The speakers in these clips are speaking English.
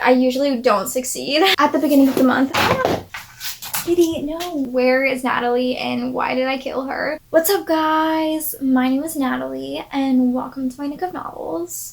I usually don't succeed at the beginning of the month. Kitty, no. Where is Natalie and why did I kill her? What's up, guys? My name is Natalie and welcome to my Nook of Novels.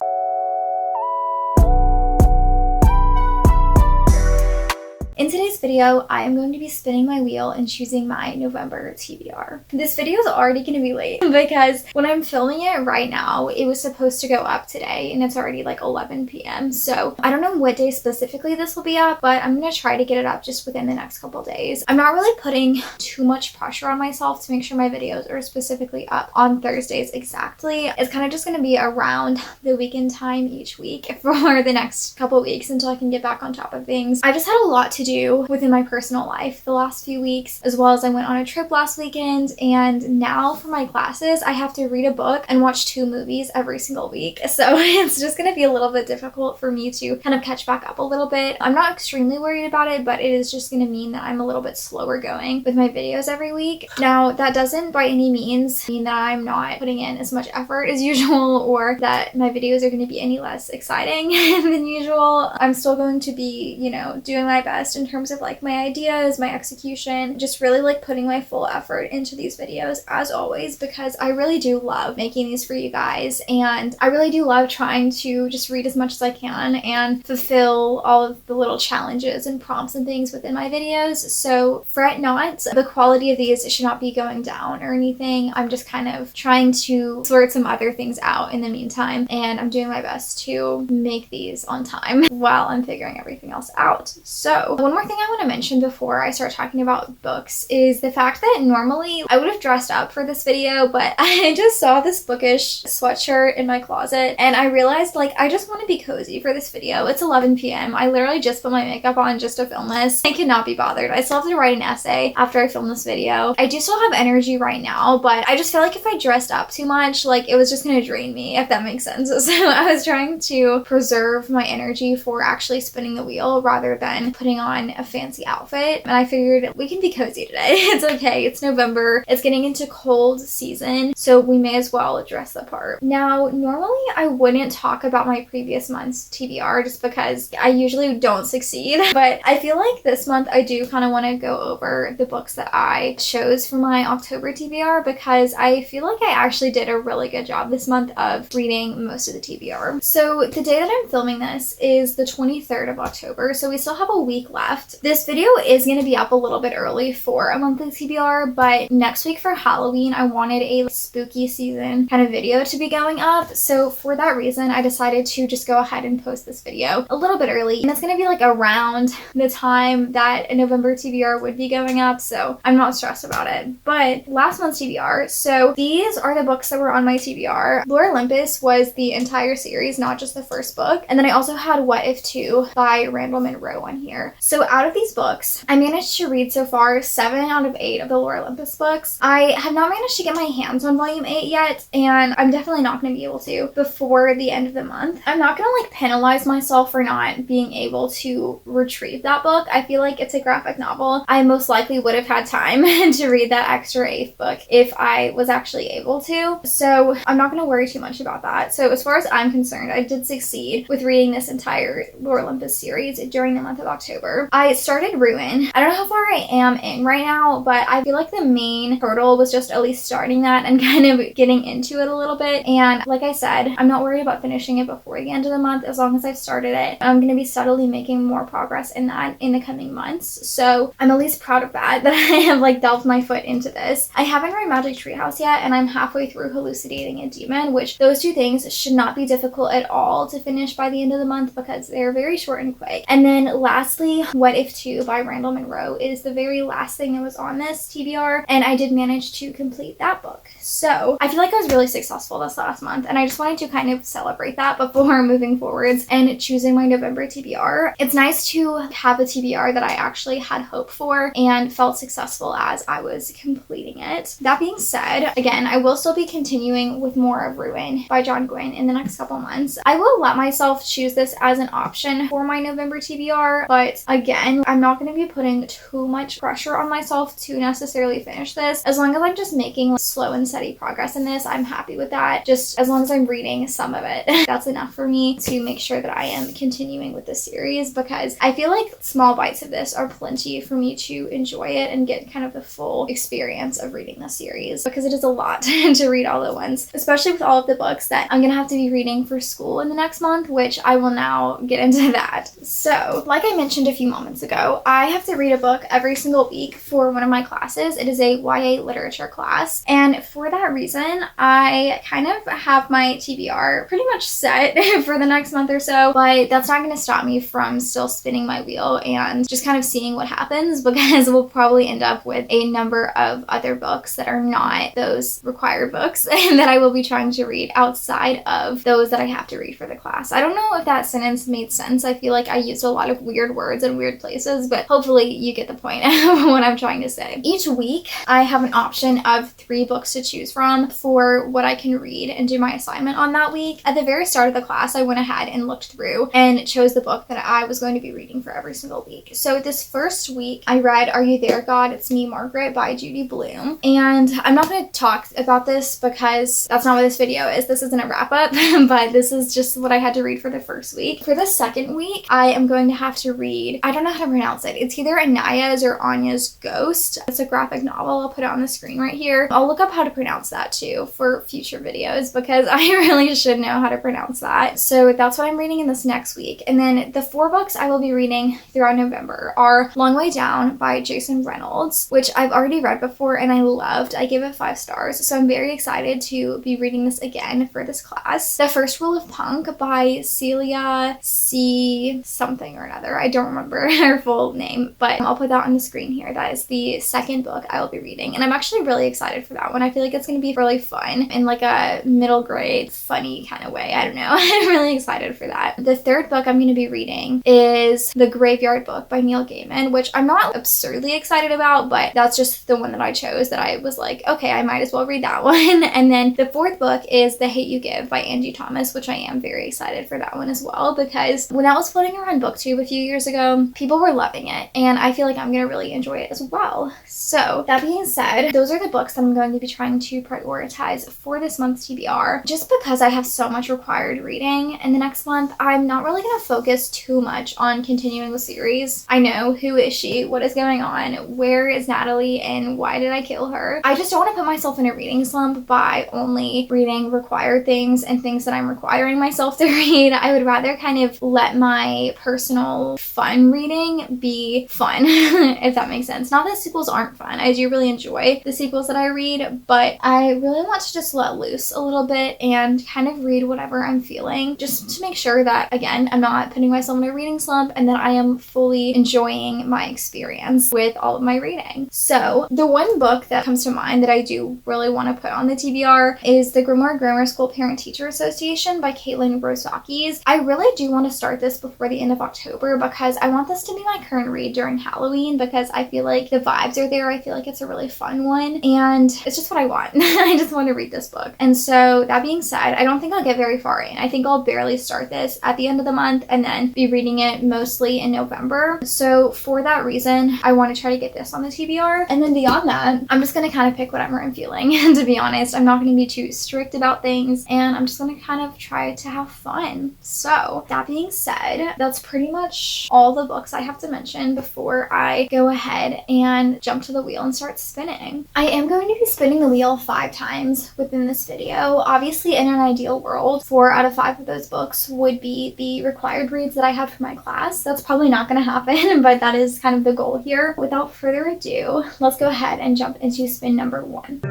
In today's video, I am going to be spinning my wheel and choosing my November TBR. This video is already going to be late because when I'm filming it right now, it was supposed to go up today and it's already like 11 p.m. So I don't know what day specifically this will be up, but I'm going to try to get it up just within the next couple days. I'm not really putting too much pressure on myself to make sure my videos are specifically up on Thursdays exactly. It's kind of just going to be around the weekend time each week for the next couple weeks until I can get back on top of things. I just had a lot to do within my personal life the last few weeks, as well as I went on a trip last weekend, and now for my classes I have to read a book and watch 2 movies every single week, so it's just going to be a little bit difficult for me to kind of catch back up a little bit. I'm not extremely worried about it, but it is just going to mean that I'm a little bit slower going with my videos every week. Now that doesn't by any means mean that I'm not putting in as much effort as usual or that my videos are going to be any less exciting than usual. I'm still going to be, you know, doing my best in terms of like my ideas, my execution, just really like putting my full effort into these videos as always, because I really do love making these for you guys, and I really do love trying to just read as much as I can and fulfill all of the little challenges and prompts and things within my videos. So fret not, the quality of these should not be going down or anything. I'm just kind of trying to sort some other things out in the meantime, and I'm doing my best to make these on time while I'm figuring everything else out. So one more thing I want to mention before I start talking about books is the fact that normally I would have dressed up for this video, but I just saw this bookish sweatshirt in my closet and I realized like I just want to be cozy for this video. It's 11 p.m. I literally just put my makeup on just to film this. I could not be bothered. I still have to write an essay after I film this video. I do still have energy right now, but I just feel like if I dressed up too much, like it was just going to drain me, if that makes sense. So I was trying to preserve my energy for actually spinning the wheel rather than putting on a fancy outfit, and I figured we can be cozy today. It's okay, it's November, it's getting into cold season, so we may as well dress the part. Now normally I wouldn't talk about my previous month's TBR just because I usually don't succeed, but I feel like this month I do kind of want to go over the books that I chose for my October TBR because I feel like I actually did a really good job this month of reading most of the TBR. So the day that I'm filming this is the 23rd of October, so we still have a week left. This video is going to be up a little bit early for a monthly TBR, but next week for Halloween I wanted a spooky season kind of video to be going up, so for that reason I decided to just go ahead and post this video a little bit early, and it's going to be like around the time that a November TBR would be going up, so I'm not stressed about it. But last month's TBR, so these are the books that were on my TBR. Lore Olympus was the entire series, not just the first book, and then I also had What If 2 by Randall Munroe on here. So out of these books, I managed to read so far 7 out of 8 of the Lore Olympus books. I have not managed to get my hands on volume 8 yet, and I'm definitely not going to be able to before the end of the month. I'm not going to like penalize myself for not being able to retrieve that book. I feel like it's a graphic novel. I most likely would have had time to read that extra 8th book if I was actually able to, so I'm not going to worry too much about that. So as far as I'm concerned, I did succeed with reading this entire Lore Olympus series during the month of October. I started Ruin. I don't know how far I am in right now, but I feel like the main hurdle was just at least starting that and kind of getting into it a little bit. And like I said, I'm not worried about finishing it before the end of the month as long as I've started it. I'm going to be steadily making more progress in that in the coming months. So I'm at least proud of that I have like delved my foot into this. I haven't read Magic Treehouse yet, and I'm halfway through Hallucinating a Demon, which those 2 things should not be difficult at all to finish by the end of the month because they're very short and quick. And then lastly, What If 2 by Randall Munroe is the very last thing that was on this TBR, and I did manage to complete that book. So I feel like I was really successful this last month, and I just wanted to kind of celebrate that before moving forwards and choosing my November TBR. It's nice to have a TBR that I actually had hope for and felt successful as I was completing it. That being said, again, I will still be continuing with more of Ruin by John Gwynne in the next couple months. I will let myself choose this as an option for my November TBR, but again, again, I'm not going to be putting too much pressure on myself to necessarily finish this. As long as I'm just making slow and steady progress in this, I'm happy with that. Just as long as I'm reading some of it, that's enough for me to make sure that I am continuing with the series, because I feel like small bites of this are plenty for me to enjoy it and get kind of the full experience of reading the series, because it is a lot to read all at once, especially with all of the books that I'm gonna have to be reading for school in the next month, which I will now get into that. So, like I mentioned a few moments ago, I have to read a book every single week for one of my classes. It is a YA literature class, and for that reason, I kind of have my TBR pretty much set for the next month or so, but that's not going to stop me from still spinning my wheel and just kind of seeing what happens, because we'll probably end up with a number of other books that are not those required books and that I will be trying to read outside of those that I have to read for the class. I don't know if that sentence made sense. I feel like I used a lot of weird words in weird places, but hopefully you get the point of what I'm trying to say. Each week, I have an option of 3 books to choose from for what I can read and do my assignment on that week. At the very start of the class, I went ahead and looked through and chose the book that I was going to be reading for every single week. So this first week, I read Are You There, God? It's Me, Margaret by Judy Blume. And I'm not going to talk about this because that's not what this video is. This isn't a wrap up, but this is just what I had to read for the first week. For the second week, I am going to have to read, I don't know how to pronounce it. It's either Anaya's or Anya's Ghost. It's a graphic novel. I'll put it on the screen right here. I'll look up how to pronounce that too for future videos, because I really should know how to pronounce that. So that's what I'm reading in this next week. And then the 4 books I will be reading throughout November are Long Way Down by Jason Reynolds, which I've already read before and I loved. I gave it 5 stars. So I'm very excited to be reading this again for this class. The First Rule of Punk by Celia C. something or another. I don't remember her full name, but I'll put that on the screen here. That is the second book I will be reading. And I'm actually really excited for that one. I feel like it's going to be really fun in like a middle grade, funny kind of way. I don't know. I'm really excited for that. The third book I'm going to be reading is The Graveyard Book by Neil Gaiman, which I'm not absurdly excited about, but that's just the one that I chose that I was like, okay, I might as well read that one. And then the fourth book is The Hate You Give by Angie Thomas, which I am very excited for that one as well, because when that was floating around BookTube a few years ago, people were loving it, and I feel like I'm going to really enjoy it as well. So that being said, those are the books that I'm going to be trying to prioritize for this month's TBR. Just because I have so much required reading in the next month, I'm not really going to focus too much on continuing the series. I know, who is she? What is going on? Where is Natalie? And why did I kill her? I just don't want to put myself in a reading slump by only reading required things and things that I'm requiring myself to read. I would rather kind of let my personal fun reading be fun, if that makes sense. Not that sequels aren't fun. I do really enjoy the sequels that I read, but I really want to just let loose a little bit and kind of read whatever I'm feeling, just to make sure that, again, I'm not putting myself in a reading slump and that I am fully enjoying my experience with all of my reading. So the one book that comes to mind that I do really want to put on the TBR is The Grimoire Grammar School Parent-Teacher Association by Caitlin Rosakis. I really do want to start this before the end of October, because I want this to be my current read during Halloween, because I feel like the vibes are there. I feel like it's a really fun one, and it's just what I want. I just want to read this book. And so that being said, I don't think I'll get very far in. I think I'll barely start this at the end of the month and then be reading it mostly in November. So for that reason, I want to try to get this on the TBR. And then beyond that, I'm just going to kind of pick whatever I'm feeling. To be honest, I'm not going to be too strict about things, and I'm just going to kind of try to have fun. So that being said, that's pretty much all the books I have to mention before I go ahead and jump to the wheel and start spinning. I am going to be spinning the wheel 5 times within this video. Obviously, in an ideal world, 4 out of 5 of those books would be the required reads that I have for my class. That's probably not going to happen, but that is kind of the goal here. Without further ado, let's go ahead and jump into spin number 1.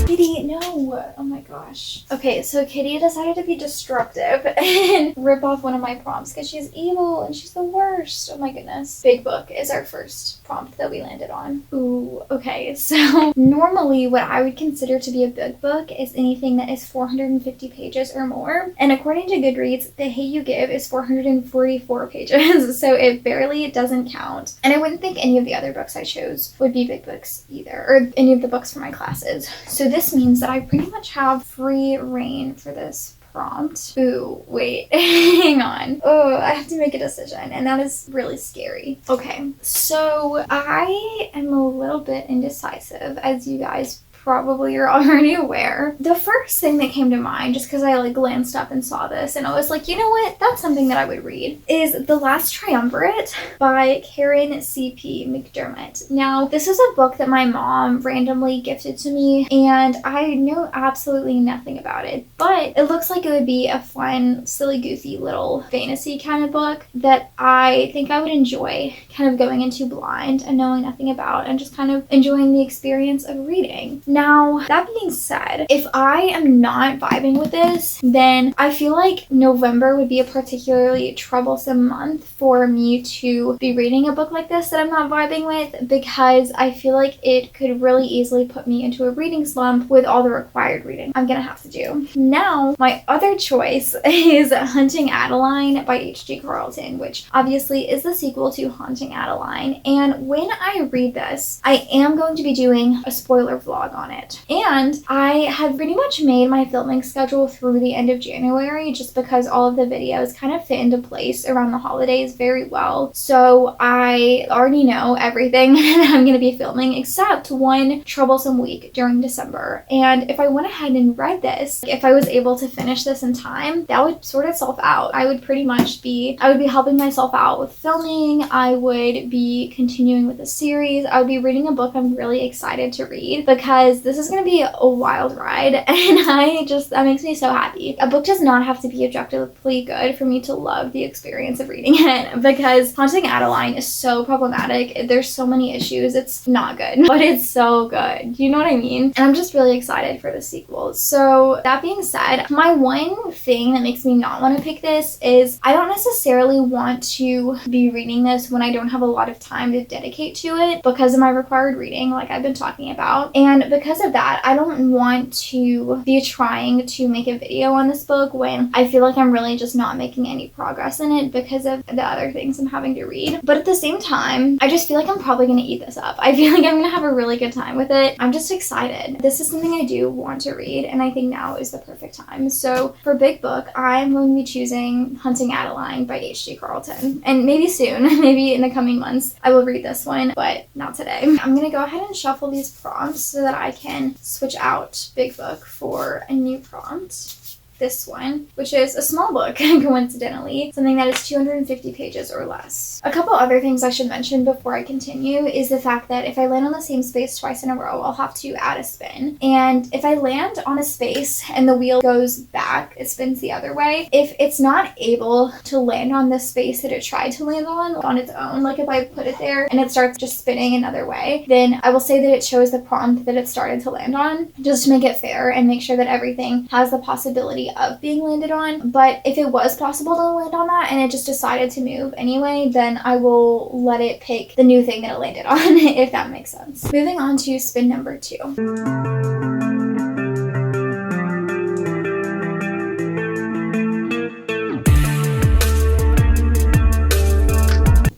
Kitty, no! Oh my gosh. Okay, so Kitty decided to be destructive and rip off one of my prompts because she's evil and she's the worst. Oh my goodness. Big book is our first prompt that we landed on. Ooh, okay. So normally what I would consider to be a big book is anything that is 450 pages or more. And according to Goodreads, The Hate You Give is 444 pages. So it barely doesn't count. And I wouldn't think any of the other books I chose would be big books either, or any of the books for my classes. So this means that I pretty much have have free reign for this prompt. Ooh, wait, hang on. Oh, I have to make a decision, and that is really scary. Okay, so I am a little bit indecisive, as you guys probably you're already aware. The first thing that came to mind, just because I like glanced up and saw this and I was like, you know what, that's something that I would read, is The Last Triumvirate by Karen C.P. McDermott. Now, this is a book that my mom randomly gifted to me, and I know absolutely nothing about it, but it looks like it would be a fun, silly, goofy little fantasy kind of book that I think I would enjoy kind of going into blind and knowing nothing about and just kind of enjoying the experience of reading. Now, that being said, if I am not vibing with this, then I feel like November would be a particularly troublesome month for me to be reading a book like this that I'm not vibing with, because I feel like it could really easily put me into a reading slump with all the required reading I'm gonna have to do. Now, my other choice is Hunting Adeline by H.G. Carlton, which obviously is the sequel to Haunting Adeline. And when I read this, I am going to be doing a spoiler vlog on it. And I have pretty much made my filming schedule through the end of January, just because all of the videos kind of fit into place around the holidays very well. So I already know everything that I'm going to be filming except one troublesome week during December. And if I went ahead and read this, if I was able to finish this in time, that would sort itself out. I would be helping myself out with filming. I would be continuing with the series. I would be reading a book I'm really excited to read, because this is going to be a wild ride, and that makes me so happy. A book does not have to be objectively good for me to love the experience of reading it, because Haunting Adeline is so problematic. There's so many issues. It's not good, but it's so good. Do you know what I mean? And I'm just really excited for the sequel. So that being said, my one thing that makes me not want to pick this is I don't necessarily want to be reading this when I don't have a lot of time to dedicate to it because of my required reading, like I've been talking about. And because of that, I don't want to be trying to make a video on this book when I feel like I'm really just not making any progress in it because of the other things I'm having to read. But at the same time, I just feel like I'm probably going to eat this up. I feel like I'm going to have a really good time with it. I'm just excited. This is something I do want to read, and I think now is the perfect time. So for big book, I'm going to be choosing Hunting Adeline by H.G. Carlton. And maybe soon, maybe in the coming months, I will read this one, but not today. I'm going to go ahead and shuffle these prompts so that I can switch out big book for a new prompt. This one, which is a small book, coincidentally, something that is 250 pages or less. A couple other things I should mention before I continue is the fact that if I land on the same space twice in a row, I'll have to add a spin. And if I land on a space and the wheel goes back, it spins the other way. If it's not able to land on the space that it tried to land on its own, like if I put it there and it starts just spinning another way, then I will say that it chose the prompt that it started to land on, just to make it fair and make sure that everything has the possibility of being landed on. But if it was possible to land on that and it just decided to move anyway, then I will let it pick the new thing that it landed on, if that makes sense. Moving on to spin number 2.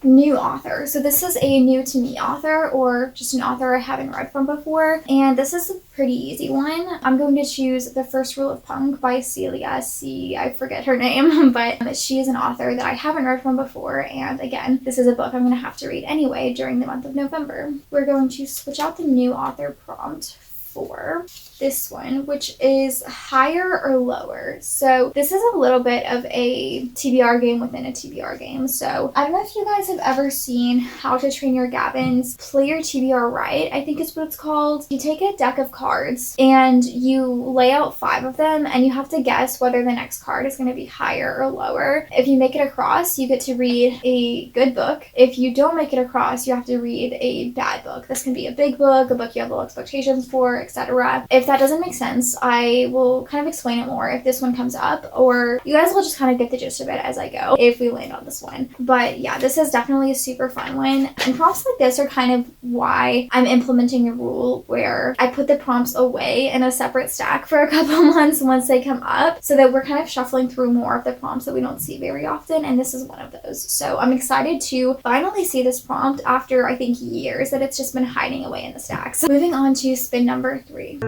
New author. So this is a new to me author, or just an author I haven't read from before, and this is a pretty easy one. I'm going to choose The First Rule of Punk by Celia C. I forget her name, but she is an author that I haven't read from before, and again, this is a book I'm going to have to read anyway during the month of November. We're going to switch out the new author prompt for this one, which is higher or lower. So this is a little bit of a TBR game within a TBR game. So I don't know if you guys have ever seen How to Train Your Gabbins Play Your TBR Right, I think is what it's called. You take a deck of cards and you lay out 5 of them, and you have to guess whether the next card is going to be higher or lower. If you make it across, you get to read a good book. If you don't make it across, you have to read a bad book. This can be a big book, a book you have low expectations for, etc. If that doesn't make sense, I will kind of explain it more if this one comes up, or you guys will just kind of get the gist of it as I go if we land on this one. But yeah, this is definitely a super fun one, and prompts like this are kind of why I'm implementing a rule where I put the prompts away in a separate stack for a couple months once they come up, so that we're kind of shuffling through more of the prompts that we don't see very often, and this is one of those. So I'm excited to finally see this prompt after I think years that it's just been hiding away in the stacks. Moving on to spin number 3.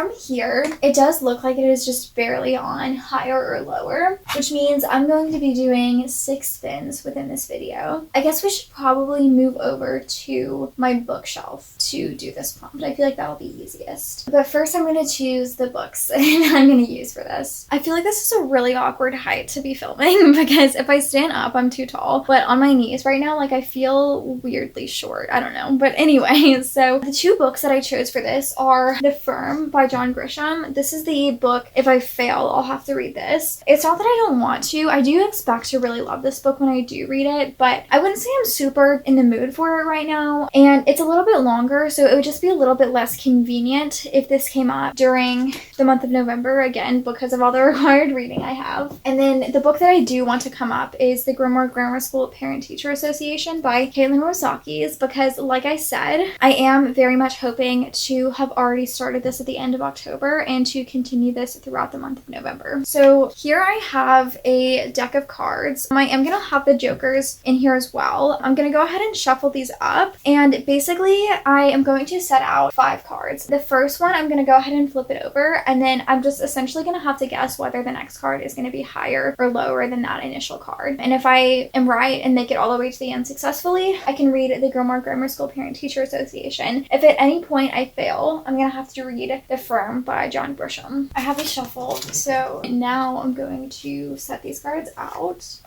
from here, it does look like it is just barely on higher or lower, which means I'm going to be doing 6 spins within this video. I guess we should probably move over to my bookshelf to do this prompt. I feel like that'll be easiest. But first I'm going to choose the books that I'm going to use for this. I feel like this is a really awkward height to be filming because if I stand up, I'm too tall. But on my knees right now, like I feel weirdly short. I don't know. But anyway, so the 2 books that I chose for this are The Firm by John Grisham. This is the book, if I fail, I'll have to read this. It's not that I don't want to. I do expect to really love this book when I do read it, but I wouldn't say I'm super in the mood for it right now. And it's a little bit longer, so it would just be a little bit less convenient if this came up during the month of November, again, because of all the required reading I have. And then the book that I do want to come up is The Grimoire Grammar School Parent-Teacher Association by Caitlin Rosakis, because like I said, I am very much hoping to have already started this at the end of October and to continue this throughout the month of November. So here I have a deck of cards. I am going to have the jokers in here as well. I'm going to go ahead and shuffle these up, and basically I am going to set out 5 cards. The first one I'm going to go ahead and flip it over, and then I'm just essentially going to have to guess whether the next card is going to be higher or lower than that initial card. And if I am right and make it all the way to the end successfully, I can read The Grimoire Grammar School Parent-Teacher Association. If at any point I fail, I'm going to have to read The Firm by John Grisham. I have these shuffled, so now I'm going to set these cards out.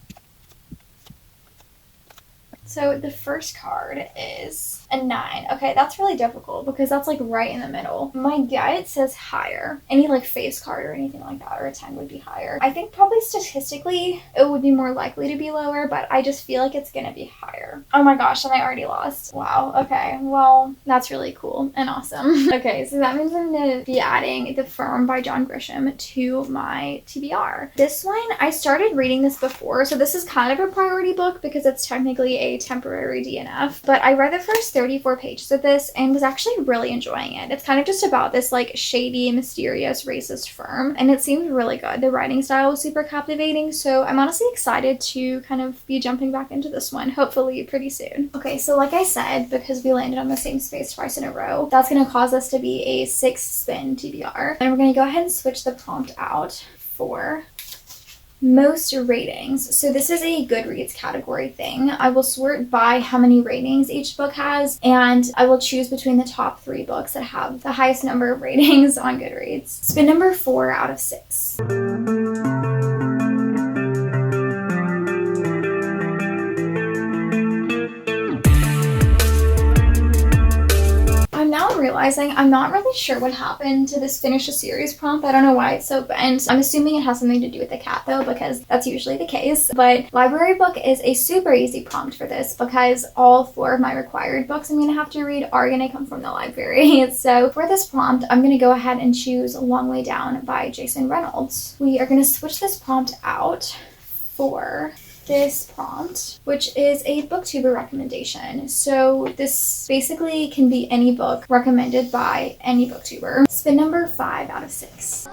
So the first card is a 9. Okay, that's really difficult because that's like right in the middle. My gut says higher. Any like face card or anything like that, or a 10 would be higher. I think probably statistically it would be more likely to be lower, but I just feel like it's gonna be higher. Oh my gosh, and I already lost. Wow, okay, well, that's really cool and awesome. Okay, so that means I'm gonna be adding The Firm by John Grisham to my TBR. This one, I started reading this before, so this is kind of a priority book because it's technically a temporary DNF, but I read the first 34 pages of this and was actually really enjoying it. It's kind of just about this like shady, mysterious, racist firm, and it seems really good. The writing style was super captivating, so I'm honestly excited to kind of be jumping back into this one, hopefully pretty soon. Okay, so like I said, because we landed on the same space twice in a row, that's going to cause us to be a 6 spin TBR. And we're going to go ahead and switch the prompt out for most ratings. So this is a Goodreads category thing. I will sort by how many ratings each book has, and I will choose between the top 3 books that have the highest number of ratings on Goodreads. Spin number 4 out of 6. I'm now realizing I'm not really sure what happened to this finish a series prompt. I don't know why it's so bent. I'm assuming it has something to do with the cat though, because that's usually the case. But library book is a super easy prompt for this because all 4 of my required books I'm going to have to read are going to come from the library. So for this prompt, I'm going to go ahead and choose A Long Way Down by Jason Reynolds. We are going to switch this prompt out for this prompt, which is a booktuber recommendation. So this basically can be any book recommended by any booktuber. Spin number 5 out of 6.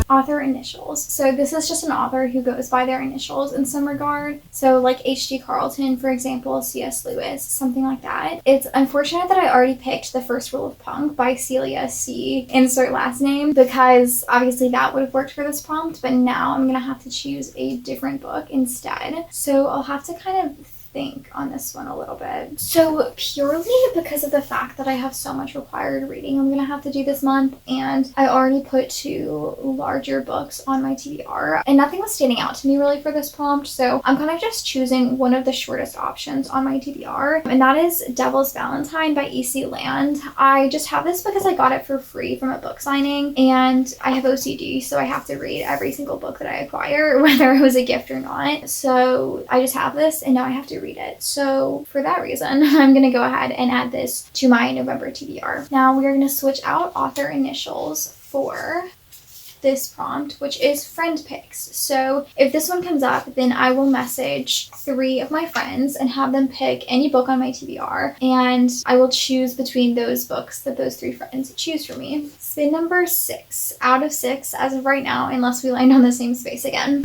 Author initials. So this is just an author who goes by their initials in some regard. So like H.G. Carlton, for example, C.S. Lewis, something like that. It's unfortunate that I already picked The First Rule of Punk by Celia C. insert last name, because obviously that would have worked for this prompt, but now I'm gonna have to choose a different book instead. So I'll have to kind of think on this one a little bit. So purely because of the fact that I have so much required reading I'm gonna have to do this month, and I already put 2 larger books on my TBR, and nothing was standing out to me really for this prompt, so I'm kind of just choosing one of the shortest options on my TBR, and that is Devil's Valentine by E.C. Land. I just have this because I got it for free from a book signing, and I have OCD, so I have to read every single book that I acquire, whether it was a gift or not. So I just have this, and now I have to read it. So for that reason, I'm going to go ahead and add this to my November TBR. Now we are going to switch out author initials for this prompt, which is friend picks. So if this one comes up, then I will message 3 of my friends and have them pick any book on my TBR, and I will choose between those books that those 3 friends choose for me. Spin number 6 out of 6 as of right now, unless we land on the same space again.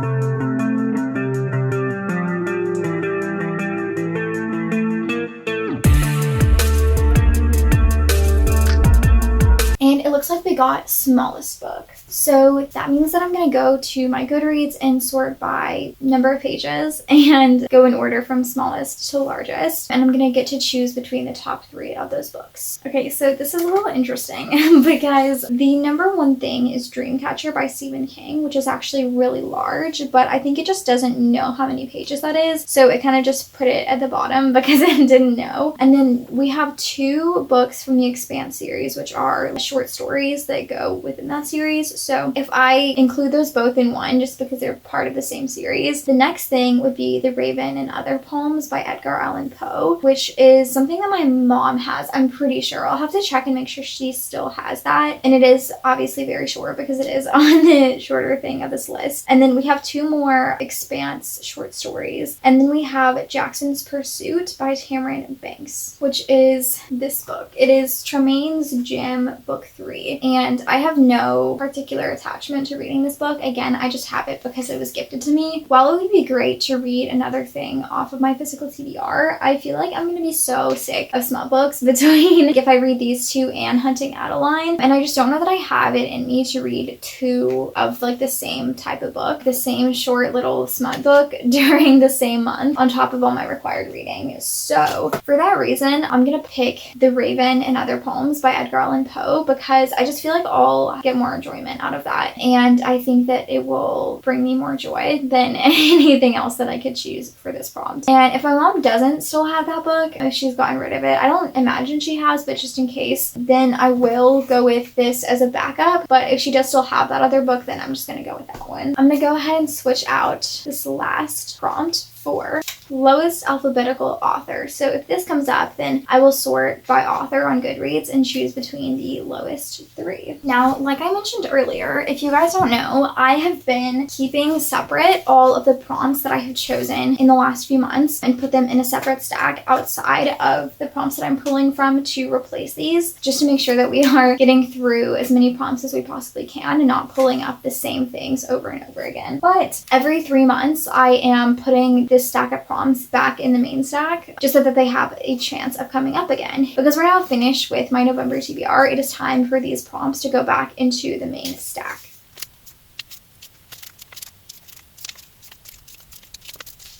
looks like we got smallest book. So that means that I'm going to go to my Goodreads and sort by number of pages and go in order from smallest to largest. And I'm going to get to choose between the top 3 of those books. Okay, so this is a little interesting because the number 1 thing is Dreamcatcher by Stephen King, which is actually really large, but I think it just doesn't know how many pages that is. So it kind of just put it at the bottom because it didn't know. And then we have 2 books from the Expanse series, which are short stories that go within that series. So if I include those both in one, just because they're part of the same series, the next thing would be The Raven and Other Poems by Edgar Allan Poe, which is something that my mom has. I'm pretty sure. I'll have to check and make sure she still has that. And it is obviously very short because it is on the shorter thing of this list. And then we have 2 more Expanse short stories. And then we have Jackson's Pursuit by Tamara Banks, which is this book. It is Tremaine's Gym Book 3. And I have no particular attachment to reading this book. Again, I just have it because it was gifted to me. While it would be great to read another thing off of my physical TBR, I feel like I'm going to be so sick of smut books between if I read these 2 and Hunting Adeline. And I just don't know that I have it in me to read 2 of like the same type of book, the same short little smut book during the same month on top of all my required reading. So for that reason, I'm going to pick The Raven and Other Poems by Edgar Allan Poe because I just feel like I'll get more enjoyment out of that. And I think that it will bring me more joy than anything else that I could choose for this prompt. And if my mom doesn't still have that book, if she's gotten rid of it, I don't imagine she has, but just in case, then I will go with this as a backup. But if she does still have that other book, then I'm just going to go with that one. I'm going to go ahead and switch out this last prompt for lowest alphabetical author. So if this comes up, then I will sort by author on Goodreads and choose between the lowest 3. Now, like I mentioned earlier, if you guys don't know, I have been keeping separate all of the prompts that I have chosen in the last few months and put them in a separate stack outside of the prompts that I'm pulling from to replace these, just to make sure that we are getting through as many prompts as we possibly can and not pulling up the same things over and over again. But every 3 months, I am putting this stack of prompts back in the main stack just so that they have a chance of coming up again. Because we're now finished with my November TBR, it is time for these prompts to go back into the main stack.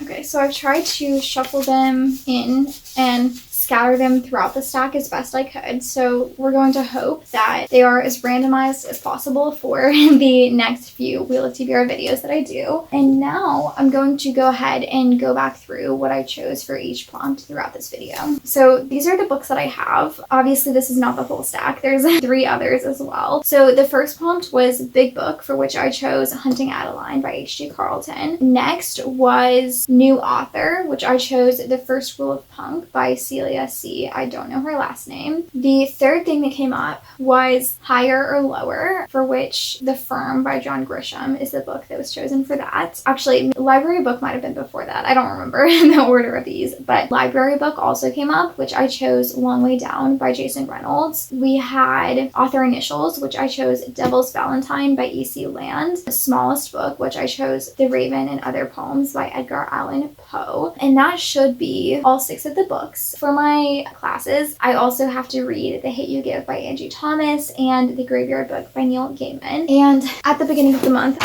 Okay, so I've tried to shuffle them in and scatter them throughout the stack as best I could. So we're going to hope that they are as randomized as possible for the next few Wheel of TBR videos that I do. And now I'm going to go ahead and go back through what I chose for each prompt throughout this video. So these are the books that I have. Obviously, this is not the whole stack. There's 3 others as well. So the first prompt was Big Book, for which I chose Hunting Adeline by H.G. Carlton. Next was New Author, which I chose The First Rule of Punk by Celia C. I don't know her last name. The third thing that came up was Higher or Lower, for which The Firm by John Grisham is the book that was chosen for that. Actually, library book might have been before that. I don't remember the order of these, but library book also came up, which I chose Long Way Down by Jason Reynolds. We had author initials, which I chose Devil's Valentine by E.C. Land. The smallest book, which I chose The Raven and Other Poems by Edgar Allan Poe. And that should be all 6 of the books. For my classes, I also have to read The Hate You Give by Angie Thomas and The Graveyard Book by Neil Gaiman. And at the beginning of the month,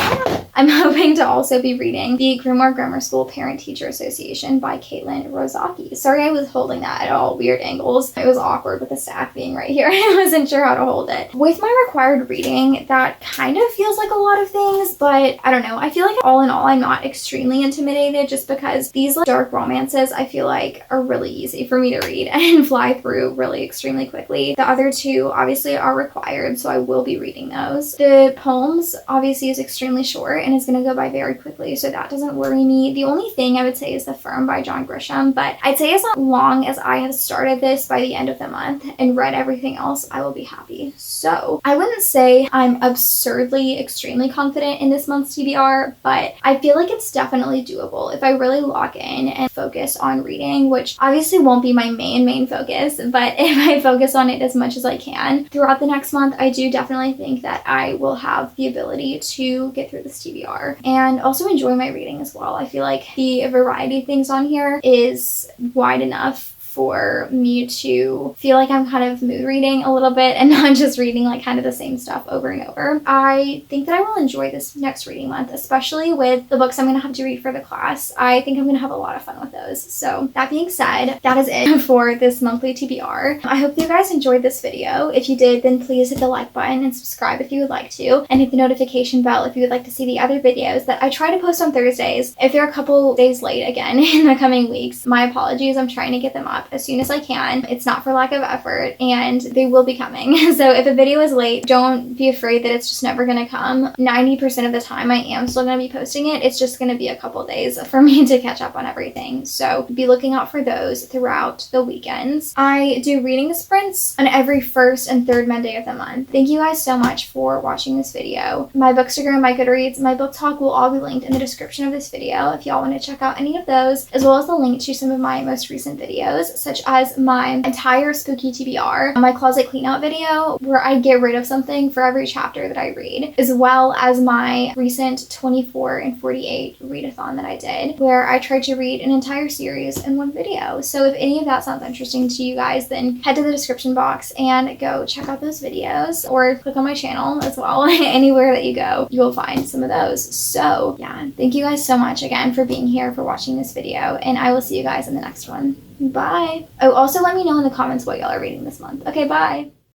I'm hoping to also be reading The Grimoire Grammar School Parent-Teacher Association by Caitlin Rozaki. Sorry I was holding that at all weird angles. It was awkward with the stack being right here. I wasn't sure how to hold it. With my required reading, that kind of feels like a lot of things, but I don't know. I feel like all in all, I'm not extremely intimidated just because these like dark romances I feel like are really easy for me to read and fly through really extremely quickly. The other 2 obviously are required, so I will be reading those. The poems obviously is extremely short and is going to go by very quickly, so that doesn't worry me. The only thing I would say is The Firm by John Grisham, but I'd say as long as I have started this by the end of the month and read everything else, I will be happy. So I wouldn't say I'm absurdly extremely confident in this month's TBR, but I feel like it's definitely doable if I really lock in and focus on reading, which obviously won't be my main focus, but if I focus on it as much as I can throughout the next month, I do definitely think that I will have the ability to get through this TBR and also enjoy my reading as well. I feel like the variety of things on here is wide enough for me to feel like I'm kind of mood reading a little bit and not just reading like kind of the same stuff over and over. I think that I will enjoy this next reading month, especially with the books I'm going to have to read for the class. I think I'm going to have a lot of fun with those. So that being said, that is it for this monthly TBR. I hope you guys enjoyed this video. If you did, then please hit the like button and subscribe if you would like to, and hit the notification bell if you would like to see the other videos that I try to post on Thursdays. If they're a couple days late again in the coming weeks, my apologies. I'm trying to get them up as soon as I can. It's not for lack of effort, and they will be coming. So if a video is late, don't be afraid that it's just never gonna come. 90% of the time I am still gonna be posting it. It's just gonna be a couple days for me to catch up on everything. So be looking out for those throughout the weekends. I do reading sprints on every first and third Monday of the month. Thank you guys so much for watching this video. My Bookstagram, my Goodreads, my book talk will all be linked in the description of this video if y'all want to check out any of those, as well as the link to some of my most recent videos, such as my entire spooky TBR, my closet clean out video where I get rid of something for every chapter that I read, as well as my recent 24 and 48 readathon that I did, where I tried to read an entire series in one video. So if any of that sounds interesting to you guys, then head to the description box and go check out those videos, or click on my channel as well. Anywhere that you go, you will find some of those. So yeah, thank you guys so much again for being here, for watching this video, and I will see you guys in the next one. Bye. Oh, also let me know in the comments what y'all are reading this month. Okay, bye.